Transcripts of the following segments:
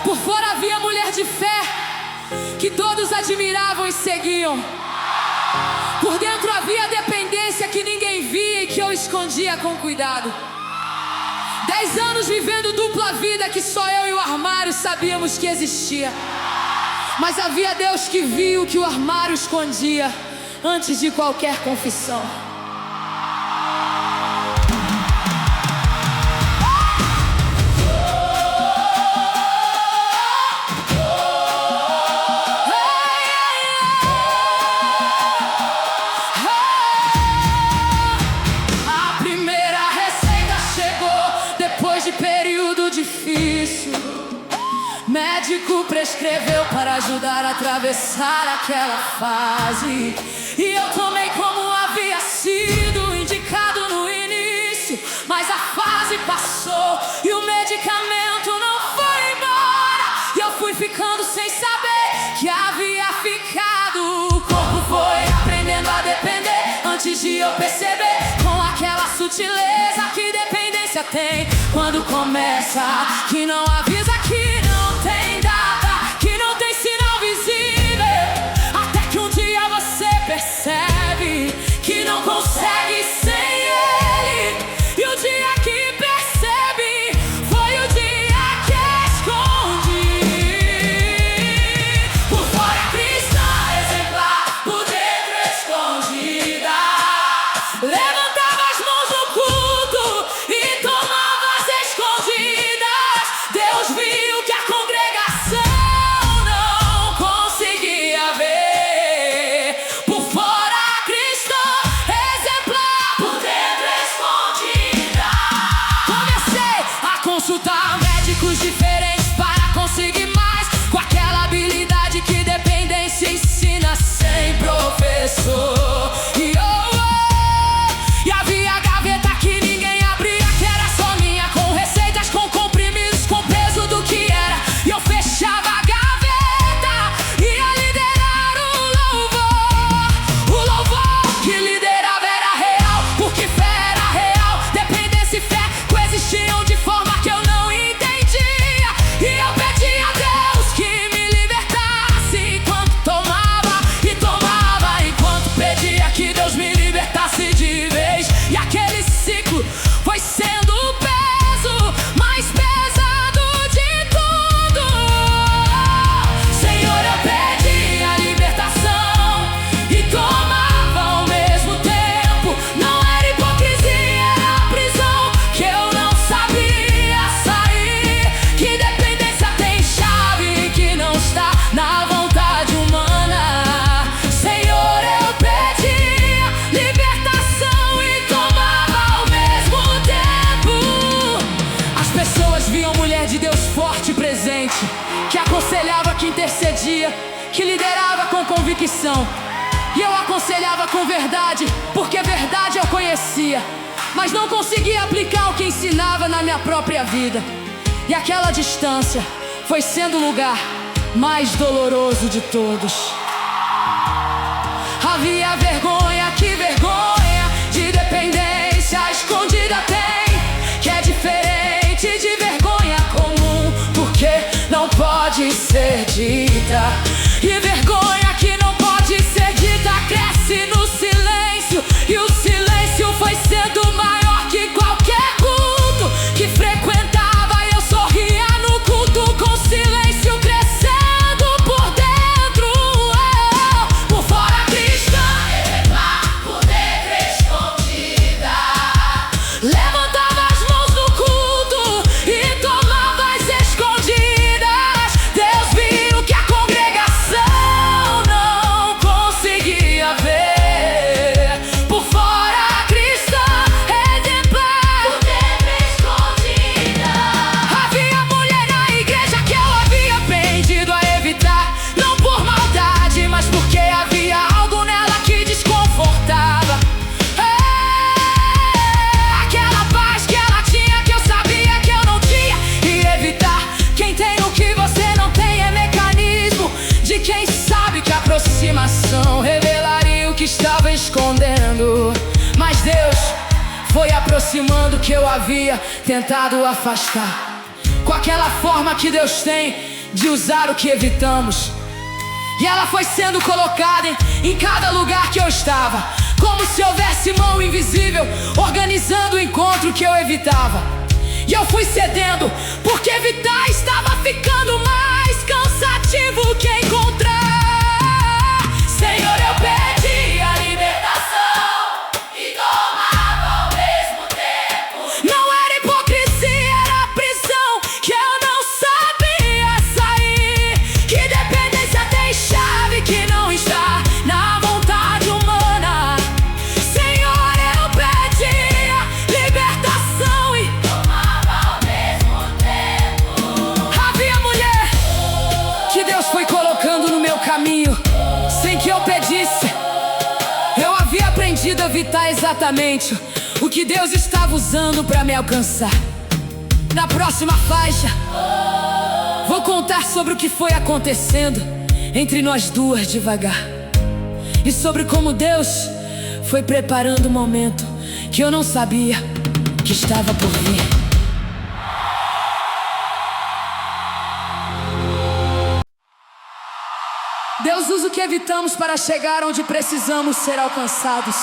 Por fora havia mulher de fé, que todos admiravam e seguiam. Por dentro havia dependência que ninguém via e que eu escondia com cuidado. 10 anos vivendo dupla vida que só eu e o armário sabíamos que existia. Mas havia Deus que viu o que o armário escondia antes de qualquer confissão. Médico prescreveu para ajudar a atravessar aquela fase, e eu tomei como havia sido indicado no início. Mas a fase passou e o medicamento não foi embora, e eu fui ficando sem saber que havia ficado. O corpo foi aprendendo a depender antes de eu perceber, com aquela sutileza que dependência tem quando começa, que não avisa, que não tem data, que não tem sinal visível, até que um dia você percebe que não consegue sem ele. E o dia que percebe foi o dia que escondi. Por fora cristã, exemplar, por dentro escondida. Levantava as mãos no culto e tomava as escondidas. Deus viu que a congregação não conseguia ver. Por fora cristã, exemplar, por dentro escondida. Comecei a consultar médicos diferentes para conseguir mais, com aquela habilidade que dependência ensina sem professor. E havia gaveta que ninguém abria, que era só minha, com receitas, com comprimidos, com peso do que era. E eu fechava a gaveta e ia liderar o louvor. O louvor que liderava era real, porque fé era real. Dependência e fé coexistiam de forma que eu não entendia. E eu pedi a Deus que me libertasse enquanto tomava, e tomava enquanto pedia que Deus me libertasse de vez. E aquele ciclo foi sendo o peso mais pesado de tudo. Senhor, eu pedi a libertação e tomava ao mesmo tempo. Não era hipocrisia, era a prisão que eu não sabia sair. Que dependência tem chave que não está na vontade humana. Senhor, eu pedi libertação e tomava ao mesmo tempo. As pessoas viam mulher de Deus forte e presente, que aconselhava, que intercedia, que liderava com convicção. E eu aconselhava com verdade, porque verdade eu conhecia, mas não conseguia aplicar o que ensinava na minha própria vida. E aquela distância foi sendo o lugar mais doloroso de todos. Havia vergonha, que vergonha de dependência escondida tem, que é diferente de vergonha comum, porque não pode ser dita. E vergonha que não pode ser dita cresce no silêncio, e o silêncio foi sendo maior que qualquer culto que frequentava. Eu sorria no culto com silêncio crescendo por dentro. Por fora cristã, exemplar, por dentro escondida. Levantava as mãos no culto e tomava as escondidas. Deus viu que a congregação escondendo, mas Deus foi aproximando o que eu havia tentado afastar, com aquela forma que Deus tem de usar o que evitamos. E ela foi sendo colocada em cada lugar que eu estava, como se houvesse mão invisível organizando o encontro que eu evitava. E eu fui cedendo, porque evitar estava ficando mais cansativo que encontrar. Senhor, eu pedi a libertação e tomava ao mesmo tempo. Não era hipocrisia, era prisão que eu não sabia sair. Que dependência tem chave que não está na vontade humana. Senhor, eu pedi a libertação e tomava ao mesmo tempo. Havia mulher que Deus foi colocando no meu caminho sem que eu pedisse. Eu havia aprendido a evitar exatamente o que Deus estava usando para me alcançar. Na próxima faixa, vou contar sobre o que foi acontecendo entre nós duas devagar, e sobre como Deus foi preparando o momento que eu não sabia que estava por vir. Deus usa o que evitamos para chegar onde precisamos ser alcançados.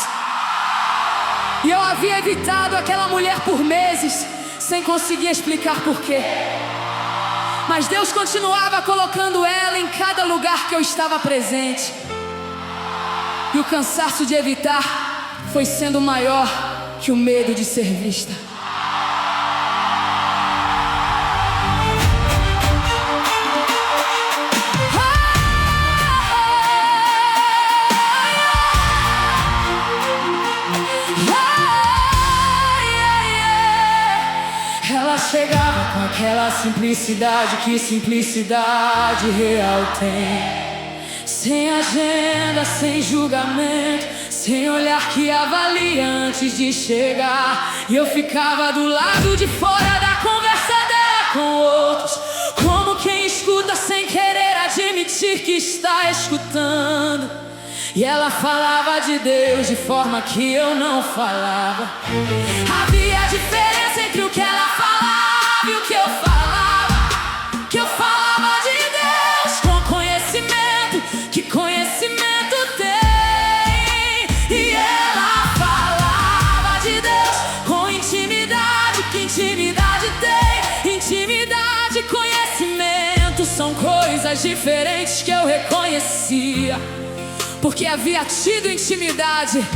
E eu havia evitado aquela mulher por meses, sem conseguir explicar porquê. Mas Deus continuava colocando ela em cada lugar que eu estava presente. E o cansaço de evitar foi sendo maior que o medo de ser vista. Ela chegava com aquela simplicidade que simplicidade real tem, sem agenda, sem julgamento, sem olhar que avalia antes de chegar. E eu ficava do lado de fora da conversa dela com outros, como quem escuta sem querer admitir que está escutando. E ela falava de Deus de forma que eu não falava. Havia diferença entre o que ela falava e o que eu falava. Que eu falava de Deus com conhecimento, que conhecimento tem. E ela falava de Deus com intimidade, que intimidade tem. Intimidade e conhecimento são coisas diferentes que eu reconhecia, porque havia tido intimidade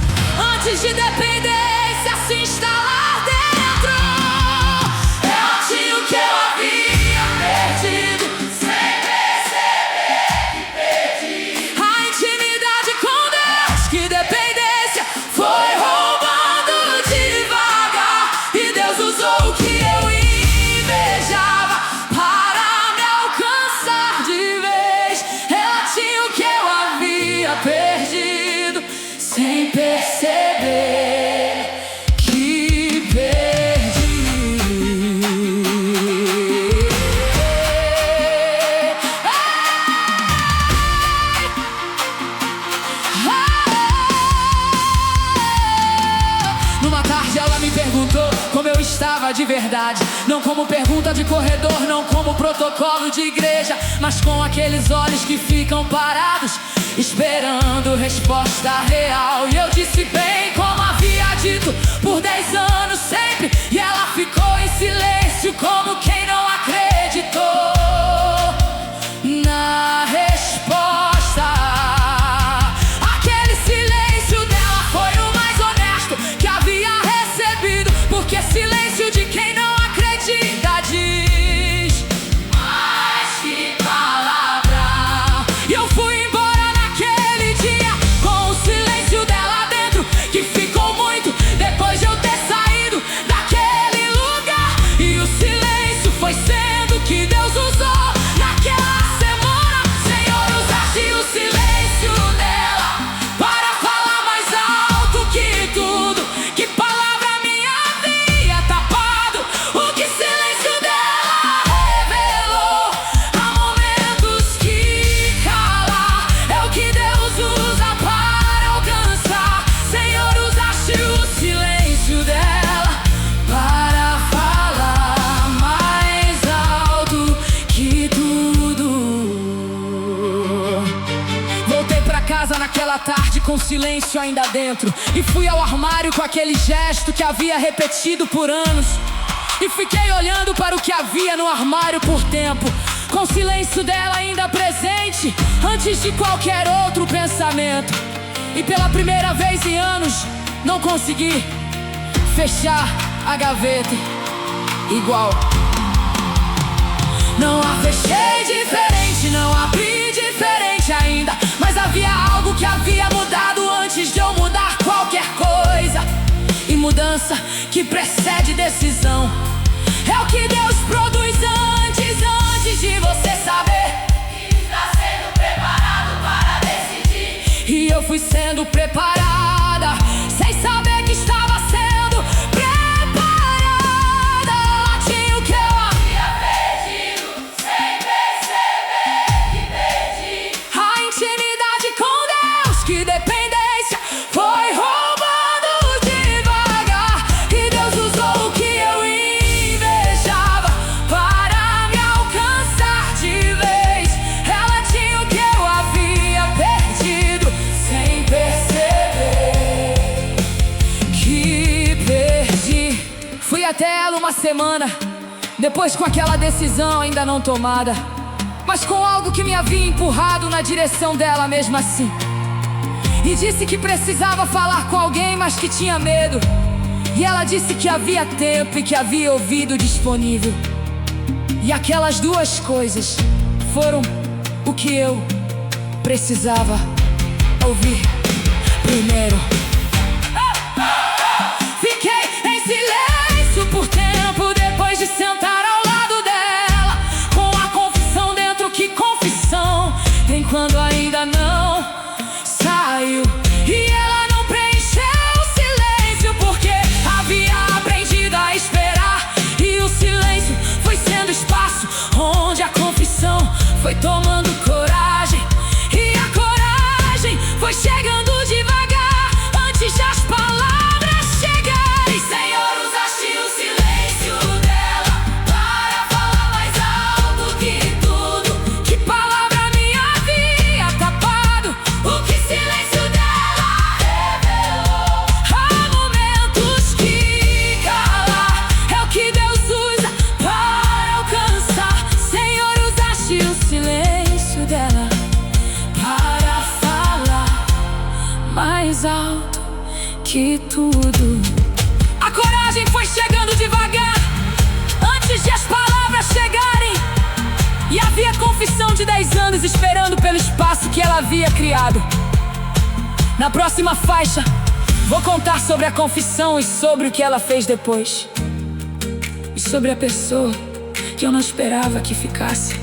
antes de dependência se instalar dentro. Eu tinha o que eu havia perdido, sem perceber que perdi a intimidade com Deus, que dependência foi roubando devagar. E Deus usou o que eu invejava para me alcançar de vez. Ela tinha o que eu havia perdido, sem perceber que perdi. Numa tarde ela me perguntou como eu estava de verdade, não como pergunta de corredor, não como protocolo de igreja, mas com aqueles olhos que ficam parados esperando resposta real. E eu disse bem como havia dito por 10 anos sempre. E ela ficou em silêncio como quem não acreditou na resposta. Aquele silêncio dela foi o mais honesto que havia recebido, porque silêncio de quem não acredita diz mais que palavra. E eu fui que ficou muito depois de eu ter saído. casa naquela tarde com silêncio ainda dentro, e fui ao armário com aquele gesto que havia repetido por anos, e fiquei olhando para o que havia no armário por tempo, com o silêncio dela ainda presente, antes de qualquer outro pensamento. E pela primeira vez em anos, não consegui fechar a gaveta igual. Não a fechei diferente, não abri diferente ainda, mas havia algo que havia mudado antes de eu mudar qualquer coisa. E mudança que precede decisão é o que Deus produz antes de você saber que está sendo preparado para decidir. E eu fui sendo preparada, sem saber que estava sendo preparada. Lá tinha o que eu havia perdido, sem perceber que perdi a intimidade com Deus, que dependência foi roubando devagar. E Deus usou o que eu invejava para me alcançar de vez. Ela tinha o que eu havia perdido, sem perceber que perdi. Fui até ela uma semana depois, com aquela decisão ainda não tomada, mas com algo que me havia empurrado na direção dela mesmo assim. E disse que precisava falar com alguém, mas que tinha medo. E ela disse que havia tempo e que havia ouvido disponível. E aquelas duas coisas foram o que eu precisava ouvir primeiro. Fiquei em silêncio por tempo depois de sentar ao lado dela, com a confissão dentro. Que confissão tem quando ainda não saiu? E ela não preencheu o silêncio, porque havia aprendido a esperar. E o silêncio foi sendo espaço onde a confissão foi tomando coragem. E a coragem foi chegando devagar, antes de as palavras chegarem. Senhor, usaste o silêncio dela para falar mais alto que tudo. Que palavra me havia tapado, o que silêncio dela revelou. Há momentos que calar é o que Deus usa para alcançar. Senhor, usaste o silêncio dela para falar mais alto que tudo. A coragem foi chegando devagar, antes de as palavras chegarem. E havia confissão de 10 anos esperando pelo espaço que ela havia criado. Na próxima faixa, vou contar sobre a confissão e sobre o que ela fez depois. E sobre a pessoa que eu não esperava que ficasse,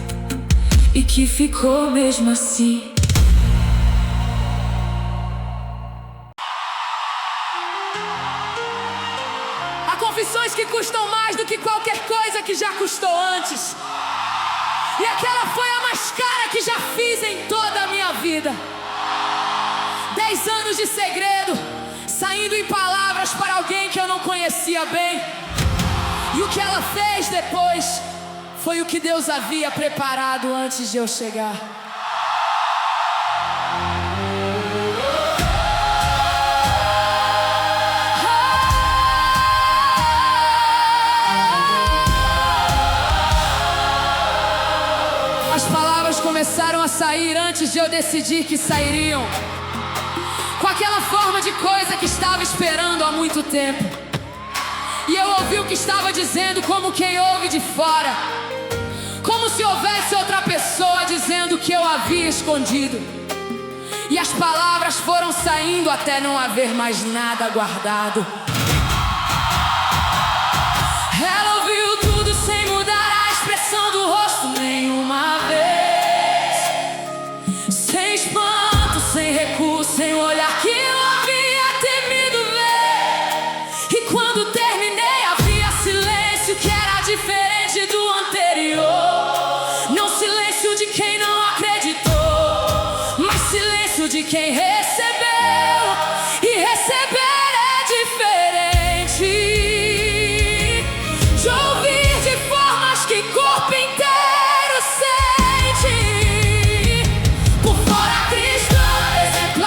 e que ficou mesmo assim. Há confissões que custam mais do que qualquer coisa que já custou antes. E aquela foi a mais cara que já fiz em toda a minha vida. 10 anos de segredo, saindo em palavras para alguém que eu não conhecia bem. E o que ela fez depois foi o que Deus havia preparado antes de eu chegar. As palavras começaram a sair antes de eu decidir que sairiam, com aquela forma de coisa que estava esperando há muito tempo. E eu ouvi o que estava dizendo como quem ouve de fora, como se houvesse outra pessoa dizendo o que eu havia escondido. E as palavras foram saindo até não haver mais nada guardado. Ela ouviu tudo sem mudar a expressão do rosto nenhuma vez, sem espanto, sem recuo, sem olhar que eu havia temido ver. E quando terminei havia silêncio que era diferente do anterior. Não silêncio de quem não acreditou, mas silêncio de quem recebeu. E receber é diferente de ouvir de formas que corpo inteiro sente. Por fora cristã, exemplo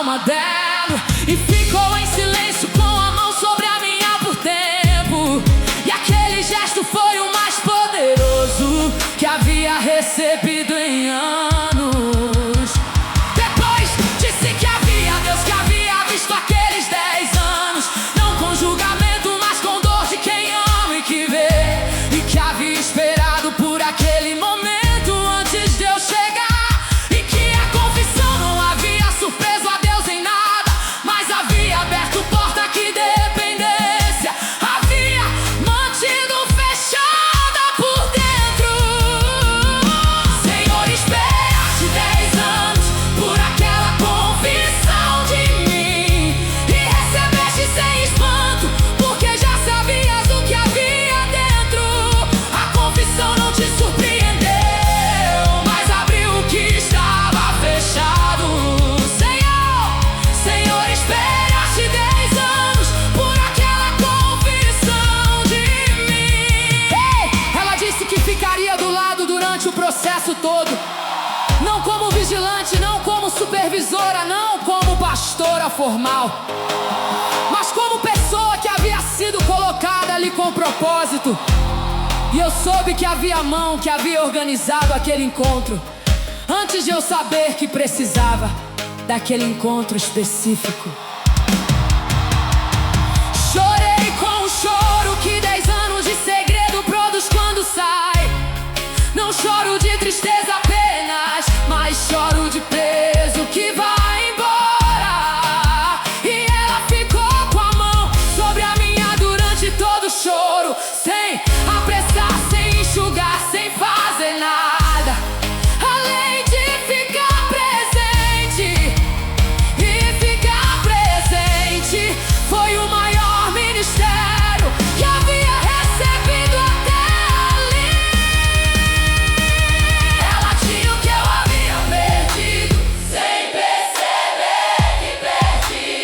alma dela e ficou em silêncio com a mão sobre a minha por tempo. E aquele gesto foi o mais poderoso que havia recebido em anos. Depois disse que havia Deus, que havia visto aqueles 10 anos, não com julgamento, mas com dor de quem ama e que vê, e que havia esperado por aquele momento antes de eu chegar, e que a confissão não havia surpreso a Deus em nada, mas havia aberto porta que dependência havia mantido fechada por dentro. Senhor, esperaste 10 anos por aquela confissão de mim e recebeste sem espanto, porque já sabias o que havia dentro. A confissão não te surpreendeu, mas abriu o que estava fechado. Senhor, esperaste 10 anos por aquela confissão de mim. Ela disse que ficaria do lado durante o processo todo, não como vigilante, não como supervisora, não como pastora formal, mas como pessoa que havia sido colocada ali com propósito. E eu soube que havia mão que havia organizado aquele encontro, antes de eu saber que precisava daquele encontro específico. Chorei com o choro que 10 anos de segredo produz quando sai. Não choro de tristeza apenas, mas choro de preso que vai embora. E ela ficou com a mão sobre a minha durante todo o choro, sem apressar, sem enxugar, sem fazer nada, além de ficar presente. E ficar presente foi o maior ministério que havia recebido até ali. Ela tinha o que eu havia perdido, sem perceber que perdi.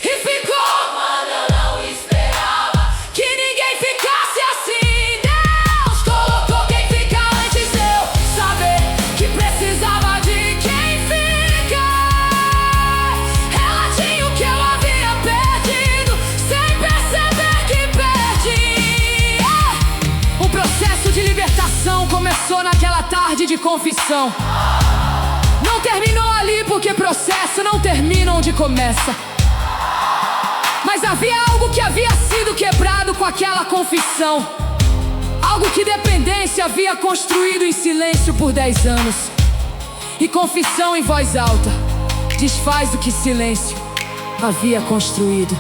E ficou quando eu não esperava que ninguém ficasse assim. Deus colocou quem fica antes de eu saber que precisava de quem fica. Ela tinha o que eu havia perdido, sem perceber que perdi. O processo de libertação começou naquela tarde de confissão. Não terminou ali, porque processo não termina onde começa. Mas havia algo que havia sido quebrado com aquela confissão, algo que dependência havia construído em silêncio por 10 anos. E confissão em voz alta desfaz o que silêncio havia construído.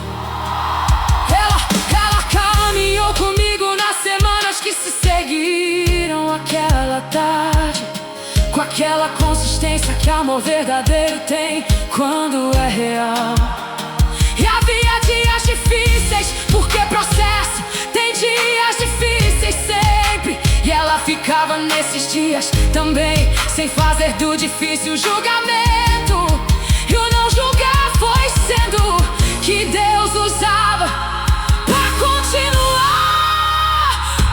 Ela caminhou comigo nas semanas que se seguiram aquela tarde, com aquela consistência que amor verdadeiro tem quando é real. E havia dias difíceis, porque processo tem dias difíceis sempre. E ela ficava nesses dias também, sem fazer do difícil julgamento. E o não julgar foi sendo que Deus usava pra continuar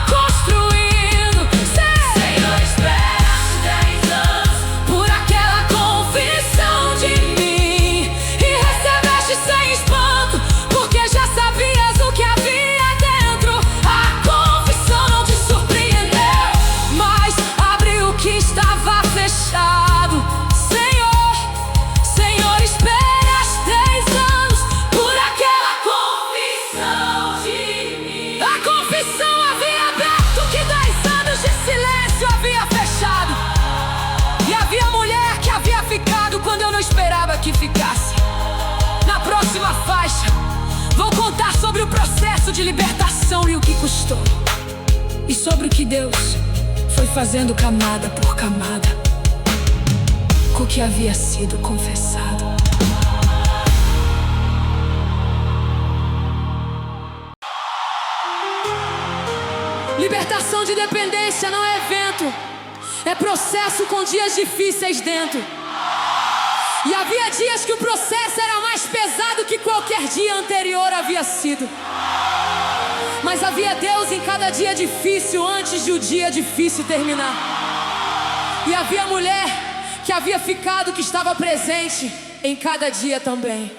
construindo. Senhor, esperaste 10 anos por aquela confissão de mim e recebeste sem espanto, porque já sabias o que havia dentro. A confissão não te surpreendeu, mas abriu o que estava fechado. Senhor, esperaste 10 anos por aquela confissão de mim. A confissão havia aberto o que 10 anos de silêncio havia fechado. E havia mulher que havia ficado quando eu não esperava que ficasse. Na próxima faixa vou contar sobre o processo de libertação e o que custou, e sobre o que Deus foi fazendo camada por camada com o que havia sido confessado. Libertação de dependência não é evento, é processo com dias difíceis dentro. E havia dias que o processo era mais pesado que qualquer dia anterior havia sido. Mas havia Deus em cada dia difícil antes de o dia difícil terminar. E havia mulher que havia ficado, que estava presente em cada dia também.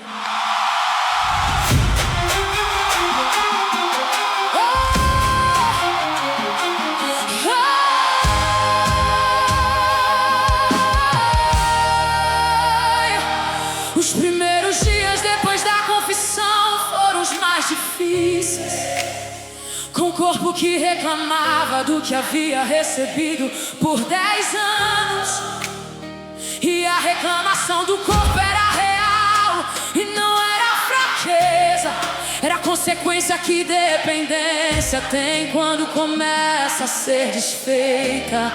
Os primeiros dias depois da confissão foram os mais difíceis, com o corpo que reclamava do que havia recebido por 10 anos. E a reclamação do corpo era real e não era fraqueza, era consequência que dependência tem quando começa a ser desfeita.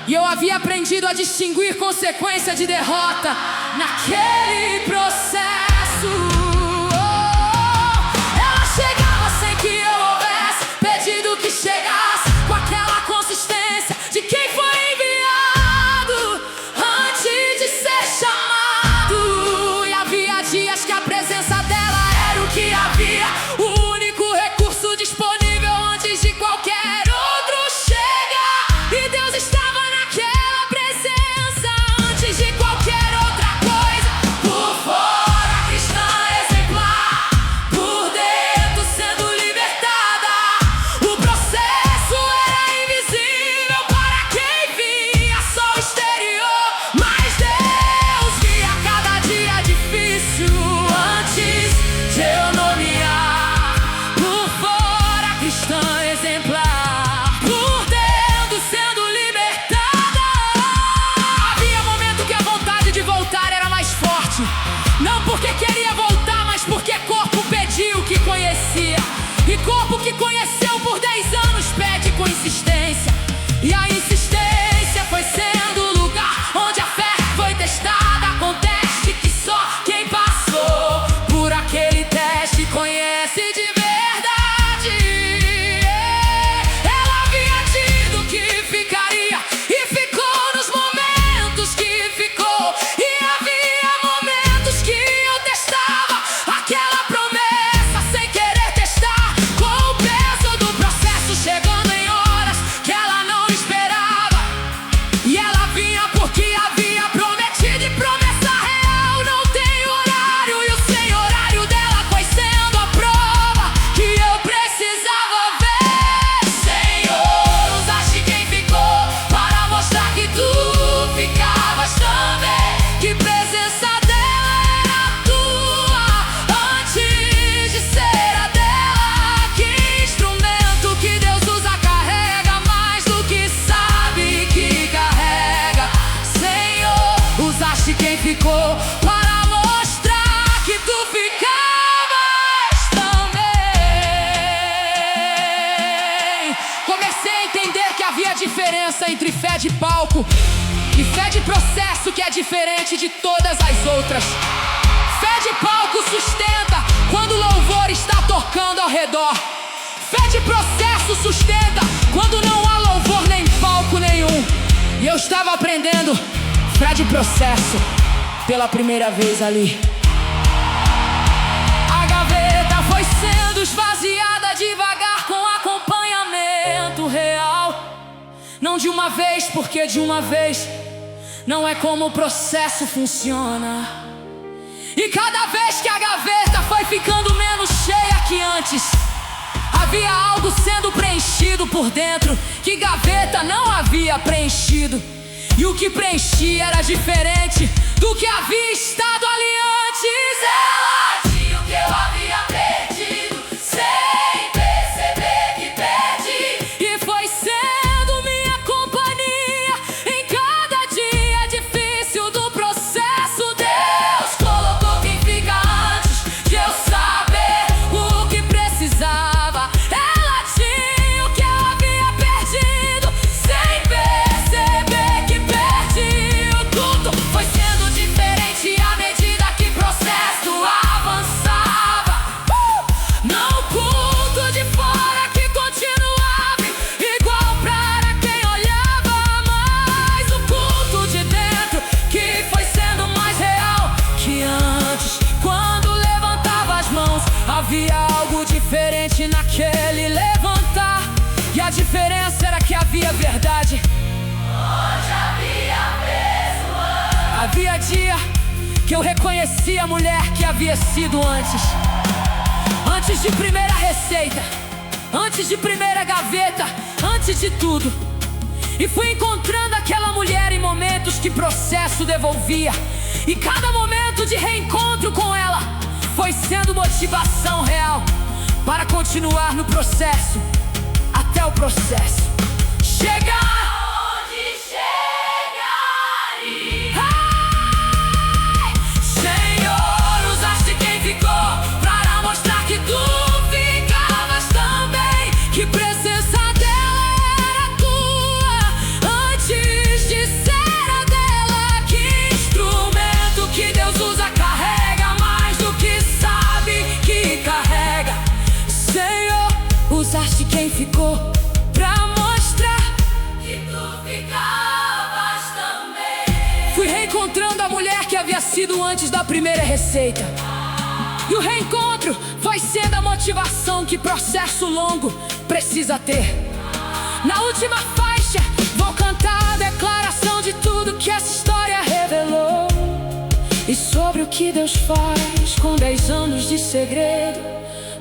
E eu havia aprendido a distinguir consequência de derrota naquele processo. Ela chegava sem que eu houvesse pedido que chegasse, com aquela consistência de quem foi enviado antes de ser chamado. E havia dias que a presença dela era o que havia, o único recurso disponível antes de qualquer outro chegar. E Deus estava naquela presença antes de qualquer outra coisa. Por fora, cristã exemplar, por dentro sendo libertada. O processo era invisível para quem via só o exterior, mas Deus via cada dia difícil antes de eu nomear. Por fora, cristã exemplar, por dentro sendo libertada. Havia momento que a vontade de voltar era mais forte, não porque queria voltar, mas porque corpo pediu o que conhecia. E corpo que conheceu por 10 anos pede com insistência. E a insistência foi sendo o lugar onde a fé foi testada, com teste que só quem passou por aquele teste conhece de verdade. Ela havia dito que ficaria e ficou nos momentos que ficou. E havia momentos que eu testava aquela promessa sem querer testar, com o peso do processo chegando em horas que ela não esperava. E ela vinha porque havia prometido, e promessa real não tem horário. E o sem horário dela foi sendo a prova que eu precisava ver. Senhor, usaste quem ficou para mostrar que tu ficavas também. Que presença dela era tua antes de ser a dela. Que instrumento que Deus usa carrega mais do que sabe que carrega. Senhor, usaste quem ficou para mostrar que tu ficavas também. Comecei a entender que havia diferença entre fé de palco e fé de processo, que é diferente de todas as outras. Fé de palco sustenta quando o louvor está tocando ao redor. Fé de processo sustenta quando não há louvor nem palco nenhum. E eu estava aprendendo fé de processo pela primeira vez ali. A gaveta foi sendo esvaziada devagar, com acompanhamento real. Não de uma vez, porque de uma vez não é como o processo funciona. E cada vez que a gaveta foi ficando menos cheia que antes, havia algo sendo preenchido por dentro que gaveta não havia preenchido. E o que preenchia era diferente do que havia estado ali antes. Ela tinha o que eu havia perdido sem perceber que perdi. E foi sendo minha companhia em cada dia difícil do processo. Deus colocou quem fica antes de eu saber o que precisava. Ela tinha o que eu havia perdido sem perceber que perdi. O culto foi sendo diferente à medida que o processo avançava. Não o culto de fora que continuava igual para quem olhava, mas o culto de dentro que foi sendo mais real que antes. Quando levantava as mãos, havia algo diferente naquele levantar. E a diferença era que havia verdade onde havia preso. Havia dia que eu reconheci a mulher que havia sido antes. Antes de primeira receita, antes de primeira gaveta, antes de tudo. E fui encontrando aquela mulher em momentos que processo devolvia. E cada momento de reencontro com ela foi sendo motivação real para continuar no processo, até o processo chegar onde chegaria. Ai, Senhor, usaste quem ficou para mostrar que tu ficavas também, que presença dela era tua antes de ser a dela. Que instrumento que Deus usa carrega mais do que sabe que carrega. Senhor, usaste quem ficou pra mostrar que tu ficavas também. Fui reencontrando a mulher que havia sido antes da primeira receita. E o reencontro foi sendo a motivação que processo longo precisa ter. Na última faixa vou cantar a declaração de tudo que essa história revelou, e sobre o que Deus faz com 10 anos de segredo,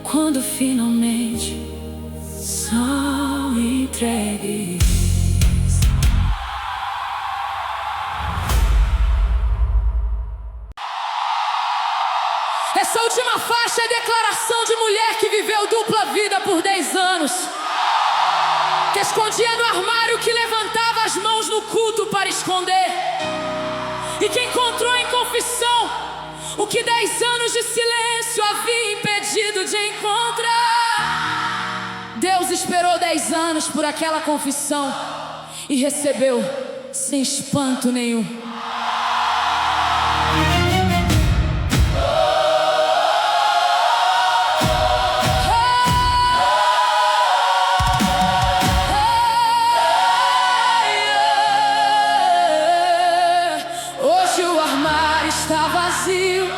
quando finalmente são entregues. Essa última faixa é declaração de mulher que viveu dupla vida por 10 anos, que escondia no armário, que levantava as mãos no culto para esconder, e que encontrou em confissão o que 10 anos de silêncio havia impedido de encontrar. Deus esperou 10 anos por aquela confissão e recebeu sem espanto nenhum. Hoje o armário está vazio,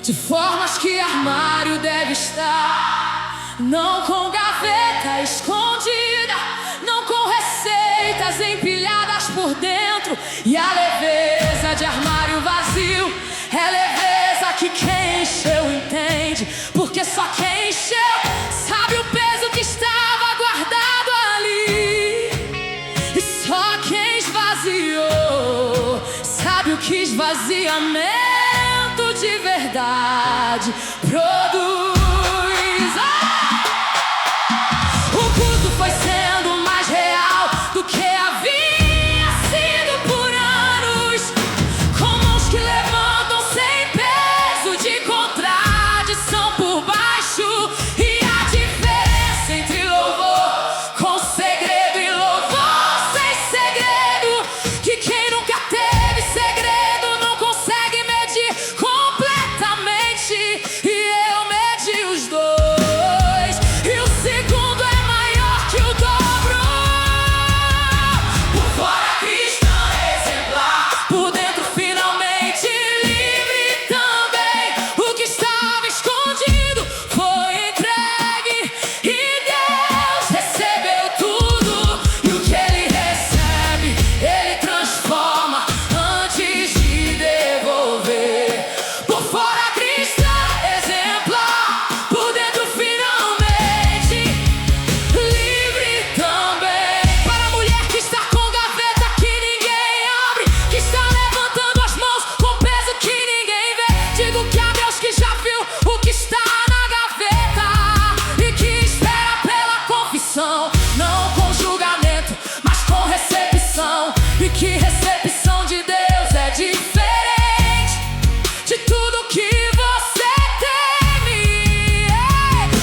de formas que armário deve estar. Não com gaveta escondida, não com receitas empilhadas por dentro. E a leveza de armário vazio é leveza que quem encheu entende, porque só quem encheu sabe o peso que estava guardado ali. E só quem esvaziou sabe o que esvaziamento de verdade produz. O culto foi sendo mais real do que havia sido por anos, com mãos que levantam sem peso de contradição por baixo. E a diferença entre louvor com segredo e louvor sem segredo, que quem nunca teve segredo não consegue medir completamente. E eu medi os dois, e o segundo é maior que o dobro. Por fora cristã exemplar, por dentro finalmente livre também. O que estava escondido foi entregue, e Deus recebeu tudo. E o que Ele recebe, Ele transforma antes de devolver. Por fora cristã exemplar, por dentro finalmente livre também. Para a mulher que está com gaveta que ninguém abre, que está levantando as mãos com peso que ninguém vê, digo que há Deus que já viu o que está na gaveta, e que espera pela confissão, não com julgamento, mas com recepção. E que recepção de Deus é diferente de tudo que você teme.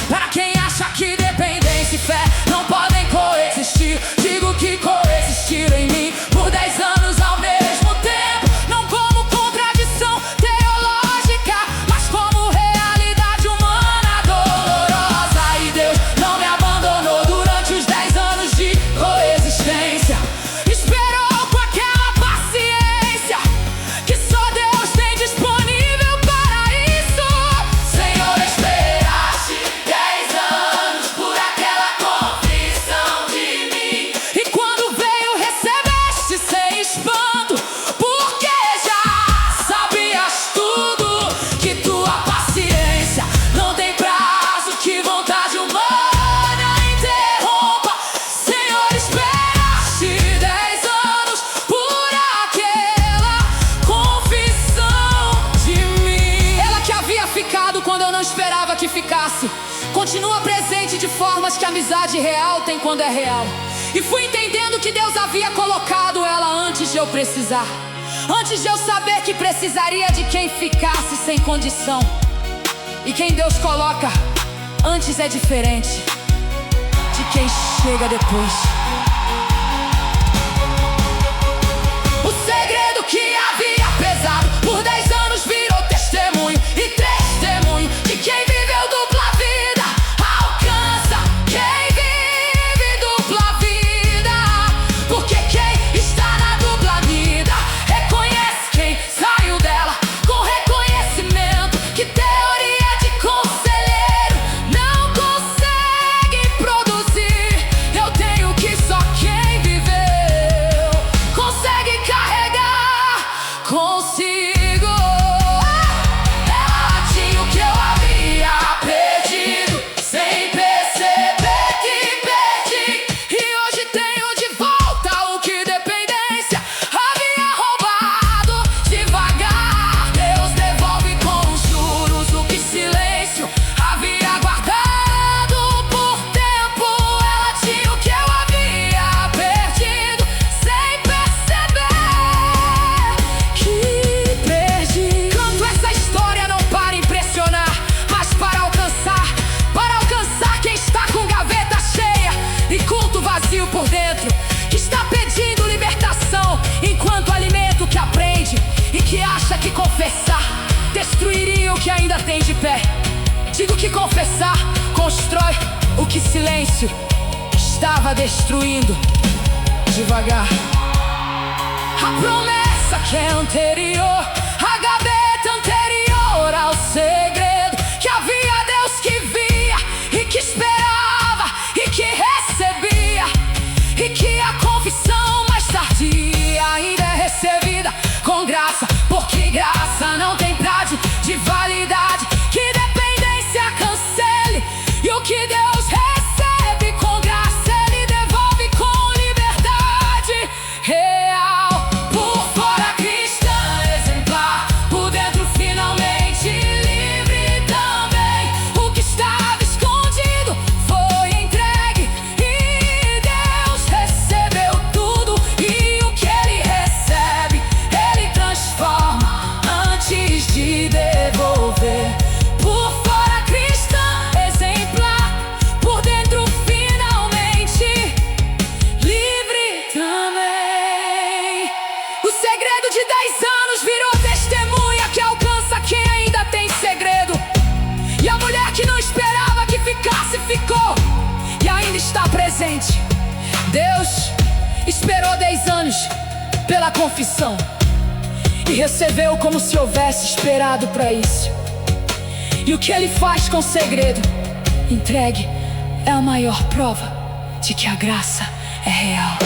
Para quem acha que dependência e fé não podem coexistir, digo que coexistiram em mim por 10 anos ao mesmo tempo, não como contradição teológica, mas como realidade humana dolorosa. E Deus não me abandonou durante os 10 anos de coexistência. Esperou com aquela paciência que só Deus tem disponível para isso. Senhor, esperaste 10 anos por aquela confissão de mim, e quando fácil, continua presente de formas que a amizade real tem quando é real. E fui entendendo que Deus havia colocado ela antes de eu precisar, antes de eu saber que precisaria de quem ficasse sem condição. E quem Deus coloca antes é diferente de quem chega depois. O segredo que havia pesado por 10 anos virou testemunho, e testemunho de quem viveu dupla vida alcança quem vive dupla vida. Porque quem está na dupla vida reconhece quem saiu dela com reconhecimento que teoria de conselheiro não consegue produzir. Eu tenho que só quem viveu consegue carregar consigo. Ela tinha o que eu havia perdido sem perceber que perdi, e hoje tenho de volta o que dependência havia roubado devagar. Deus devolve com juros o que silêncio havia guardado por tempo. Ela tinha o que eu havia perdido sem perceber que perdi. Canto essa história não para impressionar, mas para alcançar quem está com gaveta cheia e culto vazio por dentro, que está pedindo libertação enquanto alimento que aprende e que acha que confessar destruiria o que ainda tem de pé. Digo que confessar constrói o que silêncio estava destruindo devagar. A promessa que é anterior, a gaveta anterior ao segredo que havia, Deus que via e que esperava e que recebia, e que a confissão mais tardia ainda é recebida com graça, porque graça não tem prazo de validade que dependência cancele. E o que Deus recebe com graça Ele devolve com liberdade real. Por fora cristã exemplar, por dentro finalmente livre também. O que estava escondido foi entregue e Deus recebeu tudo. E o que Ele recebe, Ele transforma antes de devolver. Por fora cristã exemplar, por dentro finalmente livre também. O segredo de 10 anos virou testemunha que alcança quem ainda tem segredo. E a mulher que não esperava que ficasse, ficou e ainda está presente. Deus esperou 10 anos pela confissão e recebeu como se houvesse esperado para isso. E o que Ele faz com segredo entregue é a maior prova de que a graça é real.